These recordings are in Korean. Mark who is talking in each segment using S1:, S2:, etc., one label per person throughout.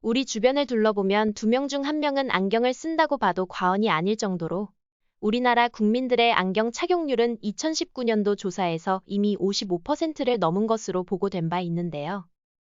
S1: 우리 주변을 둘러보면 2명 중 1명은 안경을 쓴다고 봐도 과언이 아닐 정도로 우리나라 국민들의 안경 착용률은 2019년도 조사에서 이미 55%를 넘은 것으로 보고된 바 있는데요.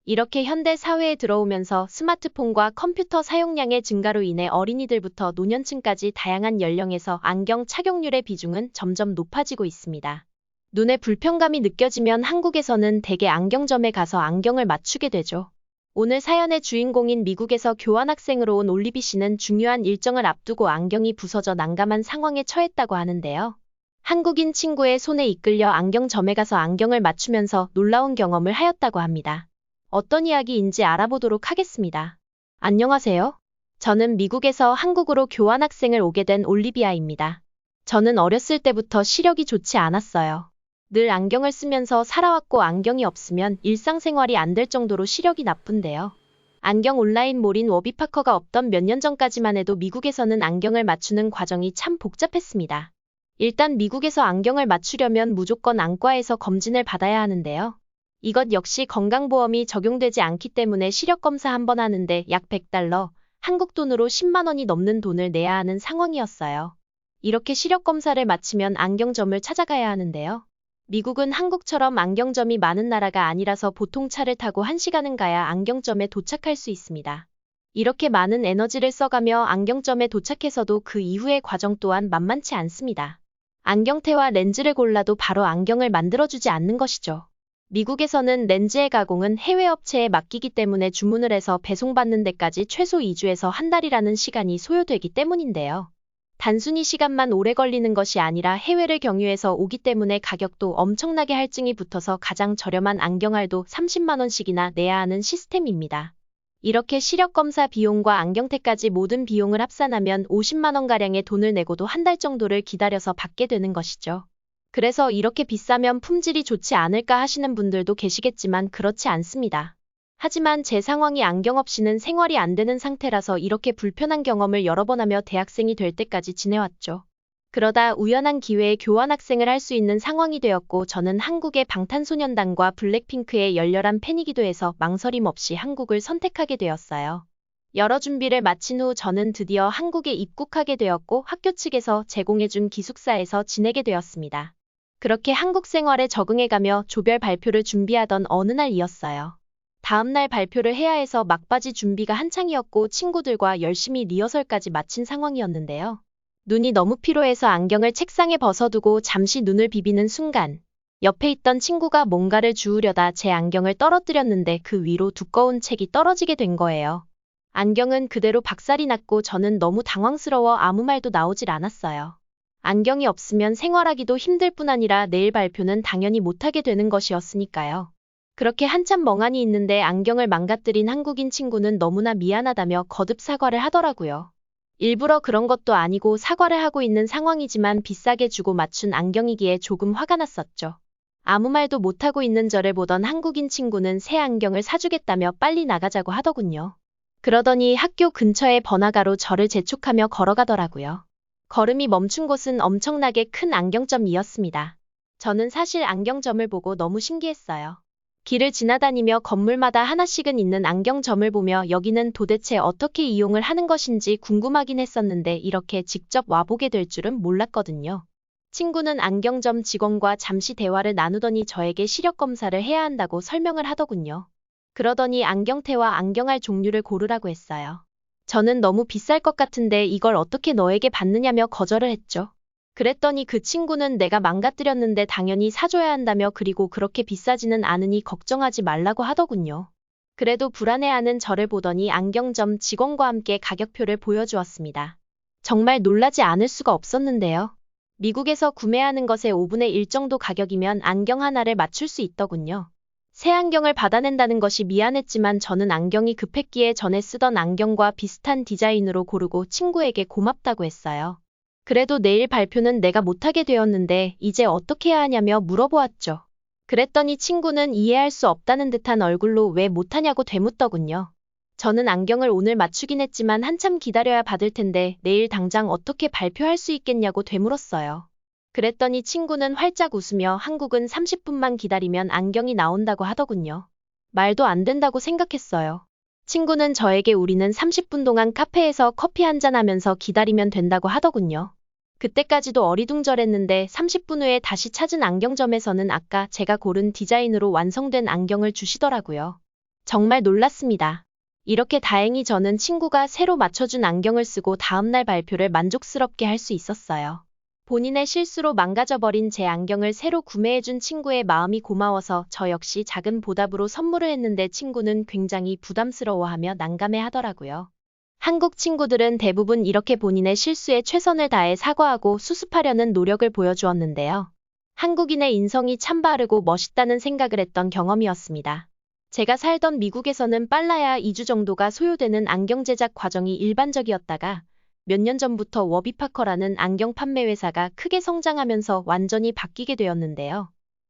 S1: 이렇게 현대 사회에 들어오면서 스마트폰과 컴퓨터 사용량의 증가로 인해 어린이들부터 노년층까지 다양한 연령에서 안경 착용률의 비중은 점점 높아지고 있습니다. 눈에 불편감이 느껴지면 한국에서는 대개 안경점에 가서 안경을 맞추게 되죠. 오늘 사연의 주인공인 미국에서 교환학생으로 온 올리비 씨는 중요한 일정을 앞두고 안경이 부서져 난감한 상황에 처했다고 하는데요. 한국인 친구의 손에 이끌려 안경점에 가서 안경을 맞추면서 놀라운 경험을 하였다고 합니다. 어떤 이야기인지 알아보도록 하겠습니다. 안녕하세요. 저는 미국에서 한국으로 교환학생을 오게 된 올리비아입니다. 저는 어렸을 때부터 시력이 좋지 않았어요. 늘 안경을 쓰면서 살아왔고 안경이 없으면 일상생활이 안 될 정도로 시력이 나쁜데요. 안경 온라인몰인 워비파커가 없던 몇 년 전까지만 해도 미국에서는 안경을 맞추는 과정이 참 복잡했습니다. 일단 미국에서 안경을 맞추려면 무조건 안과에서 검진을 받아야 하는데요. 이것 역시 건강보험이 적용되지 않기 때문에 시력검사 한 번 하는데 약 $100, 한국 돈으로 10만 원이 넘는 돈을 내야 하는 상황이었어요. 이렇게 시력검사를 마치면 안경점을 찾아가야 하는데요. 미국은 한국처럼 안경점이 많은 나라가 아니라서 보통 차를 타고 1시간은 가야 안경점에 도착할 수 있습니다. 이렇게 많은 에너지를 써가며 안경점에 도착해서도 그 이후의 과정 또한 만만치 않습니다. 안경테와 렌즈를 골라도 바로 안경을 만들어주지 않는 것이죠. 미국에서는 렌즈의 가공은 해외 업체에 맡기기 때문에 주문을 해서 배송받는 데까지 최소 2주에서 한 달이라는 시간이 소요되기 때문인데요. 단순히 시간만 오래 걸리는 것이 아니라 해외를 경유해서 오기 때문에 가격도 엄청나게 할증이 붙어서 가장 저렴한 안경알도 30만 원씩이나 내야 하는 시스템입니다. 이렇게 시력검사 비용과 안경테까지 모든 비용을 합산하면 50만 원가량의 돈을 내고도 한 달 정도를 기다려서 받게 되는 것이죠. 그래서 이렇게 비싸면 품질이 좋지 않을까 하시는 분들도 계시겠지만 그렇지 않습니다. 하지만 제 상황이 안경 없이는 생활이 안 되는 상태라서 이렇게 불편한 경험을 여러 번 하며 대학생이 될 때까지 지내왔죠. 그러다 우연한 기회에 교환학생을 할 수 있는 상황이 되었고 저는 한국의 방탄소년단과 블랙핑크의 열렬한 팬이기도 해서 망설임 없이 한국을 선택하게 되었어요. 여러 준비를 마친 후 저는 드디어 한국에 입국하게 되었고 학교 측에서 제공해준 기숙사에서 지내게 되었습니다. 그렇게 한국 생활에 적응해가며 조별 발표를 준비하던 어느 날이었어요. 다음날 발표를 해야 해서 막바지 준비가 한창이었고 친구들과 열심히 리허설까지 마친 상황이었는데요. 눈이 너무 피로해서 안경을 책상에 벗어두고 잠시 눈을 비비는 순간 옆에 있던 친구가 뭔가를 주우려다 제 안경을 떨어뜨렸는데 그 위로 두꺼운 책이 떨어지게 된 거예요. 안경은 그대로 박살이 났고 저는 너무 당황스러워 아무 말도 나오질 않았어요. 안경이 없으면 생활하기도 힘들 뿐 아니라 내일 발표는 당연히 못하게 되는 것이었으니까요. 그렇게 한참 멍하니 있는데 안경을 망가뜨린 한국인 친구는 너무나 미안하다며 거듭 사과를 하더라고요. 일부러 그런 것도 아니고 사과를 하고 있는 상황이지만 비싸게 주고 맞춘 안경이기에 조금 화가 났었죠. 아무 말도 못하고 있는 저를 보던 한국인 친구는 새 안경을 사주겠다며 빨리 나가자고 하더군요. 그러더니 학교 근처의 번화가로 저를 재촉하며 걸어가더라고요. 걸음이 멈춘 곳은 엄청나게 큰 안경점이었습니다. 저는 사실 안경점을 보고 너무 신기했어요. 길을 지나다니며 건물마다 하나씩은 있는 안경점을 보며 여기는 도대체 어떻게 이용을 하는 것인지 궁금하긴 했었는데 이렇게 직접 와보게 될 줄은 몰랐거든요. 친구는 안경점 직원과 잠시 대화를 나누더니 저에게 시력 검사를 해야 한다고 설명을 하더군요. 그러더니 안경테와 안경알 종류를 고르라고 했어요. 저는 너무 비쌀 것 같은데 이걸 어떻게 너에게 받느냐며 거절을 했죠. 그랬더니 그 친구는 내가 망가뜨렸는데 당연히 사줘야 한다며 그리고 그렇게 비싸지는 않으니 걱정하지 말라고 하더군요. 그래도 불안해하는 저를 보더니 안경점 직원과 함께 가격표를 보여주었습니다. 정말 놀라지 않을 수가 없었는데요. 미국에서 구매하는 것의 5분의 1 정도 가격이면 안경 하나를 맞출 수 있더군요. 새 안경을 받아낸다는 것이 미안했지만 저는 안경이 급했기에 전에 쓰던 안경과 비슷한 디자인으로 고르고 친구에게 고맙다고 했어요. 그래도 내일 발표는 내가 못하게 되었는데 이제 어떻게 해야 하냐며 물어보았죠. 그랬더니 친구는 이해할 수 없다는 듯한 얼굴로 왜 못하냐고 되묻더군요. 저는 안경을 오늘 맞추긴 했지만 한참 기다려야 받을 텐데 내일 당장 어떻게 발표할 수 있겠냐고 되물었어요. 그랬더니 친구는 활짝 웃으며 한국은 30분만 기다리면 안경이 나온다고 하더군요. 말도 안 된다고 생각했어요. 친구는 저에게 우리는 30분 동안 카페에서 커피 한잔하면서 기다리면 된다고 하더군요. 그때까지도 어리둥절했는데 30분 후에 다시 찾은 안경점에서는 아까 제가 고른 디자인으로 완성된 안경을 주시더라고요. 정말 놀랐습니다. 이렇게 다행히 저는 친구가 새로 맞춰준 안경을 쓰고 다음날 발표를 만족스럽게 할 수 있었어요. 본인의 실수로 망가져버린 제 안경을 새로 구매해준 친구의 마음이 고마워서 저 역시 작은 보답으로 선물을 했는데 친구는 굉장히 부담스러워하며 난감해 하더라고요. 한국 친구들은 대부분 이렇게 본인의 실수에 최선을 다해 사과하고 수습하려는 노력을 보여주었는데요. 한국인의 인성이 참 바르고 멋있다는 생각을 했던 경험이었습니다. 제가 살던 미국에서는 빨라야 2주 정도가 소요되는 안경 제작 과정이 일반적이었다가 몇 년 전부터 워비파커라는 안경 판매 회사가 크게 성장하면서 완전히 바뀌게 되었는데요.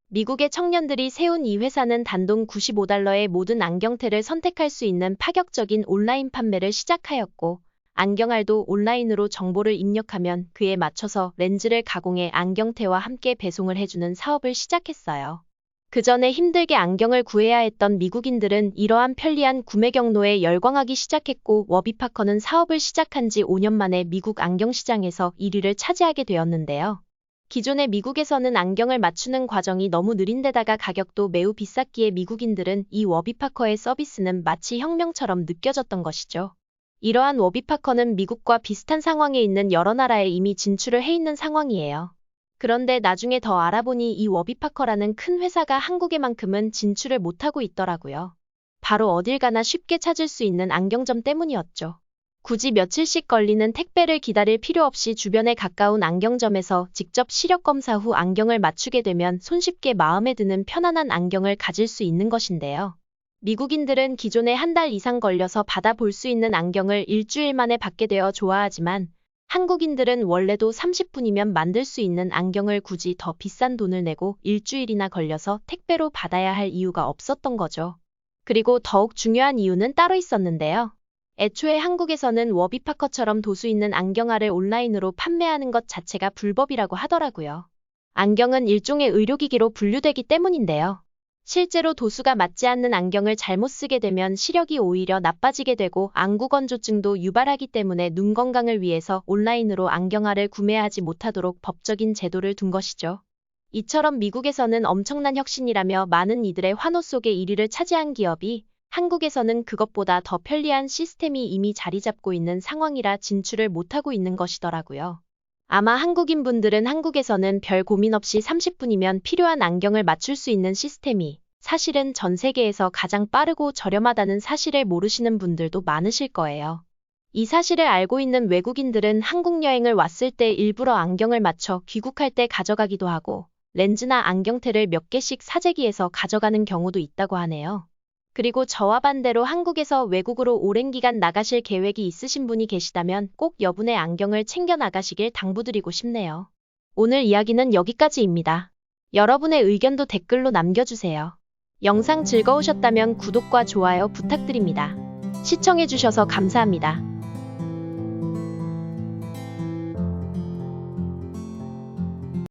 S1: 미국의 청년들이 세운 이 회사는 단돈 95달러에 모든 안경테를 선택할 수 있는 파격적인 온라인 판매를 시작하였고, 안경알도 온라인으로 정보를 입력하면 그에 맞춰서 렌즈를 가공해 안경테와 함께 배송을 해주는 사업을 시작했어요. 그 전에 힘들게 안경을 구해야 했던 미국인들은 이러한 편리한 구매 경로에 열광하기 시작했고 워비파커는 사업을 시작한 지 5년 만에 미국 안경 시장에서 1위를 차지하게 되었는데요. 기존의 미국에서는 안경을 맞추는 과정이 너무 느린데다가 가격도 매우 비쌌기에 미국인들은 이 워비파커의 서비스는 마치 혁명처럼 느껴졌던 것이죠. 이러한 워비파커는 미국과 비슷한 상황에 있는 여러 나라에 이미 진출을 해 있는 상황이에요. 그런데 나중에 더 알아보니 이 워비파커라는 큰 회사가 한국에만큼은 진출을 못하고 있더라고요. 바로 어딜 가나 쉽게 찾을 수 있는 안경점 때문이었죠. 굳이 며칠씩 걸리는 택배를 기다릴 필요 없이 주변에 가까운 안경점에서 직접 시력 검사 후 안경을 맞추게 되면 손쉽게 마음에 드는 편안한 안경을 가질 수 있는 것인데요. 미국인들은 기존에 한 달 이상 걸려서 받아볼 수 있는 안경을 일주일 만에 받게 되어 좋아하지만 한국인들은 원래도 30분이면 만들 수 있는 안경을 굳이 더 비싼 돈을 내고 일주일이나 걸려서 택배로 받아야 할 이유가 없었던 거죠. 그리고 더욱 중요한 이유는 따로 있었는데요. 애초에 한국에서는 워비파커처럼 도수 있는 안경알을 온라인으로 판매하는 것 자체가 불법이라고 하더라고요. 안경은 일종의 의료기기로 분류되기 때문인데요. 실제로 도수가 맞지 않는 안경을 잘못 쓰게 되면 시력이 오히려 나빠지게 되고 안구건조증도 유발하기 때문에 눈 건강을 위해서 온라인으로 안경알을 구매하지 못하도록 법적인 제도를 둔 것이죠. 이처럼 미국에서는 엄청난 혁신이라며 많은 이들의 환호 속에 1위를 차지한 기업이 한국에서는 그것보다 더 편리한 시스템이 이미 자리 잡고 있는 상황이라 진출을 못하고 있는 것이더라고요. 아마 한국인분들은 한국에서는 별 고민 없이 30분이면 필요한 안경을 맞출 수 있는 시스템이 사실은 전 세계에서 가장 빠르고 저렴하다는 사실을 모르시는 분들도 많으실 거예요. 이 사실을 알고 있는 외국인들은 한국 여행을 왔을 때 일부러 안경을 맞춰 귀국할 때 가져가기도 하고 렌즈나 안경테를 몇 개씩 사재기해서 가져가는 경우도 있다고 하네요. 그리고 저와 반대로 한국에서 외국으로 오랜 기간 나가실 계획이 있으신 분이 계시다면 꼭 여분의 안경을 챙겨 나가시길 당부드리고 싶네요. 오늘 이야기는 여기까지입니다. 여러분의 의견도 댓글로 남겨주세요. 영상 즐거우셨다면 구독과 좋아요 부탁드립니다. 시청해주셔서 감사합니다.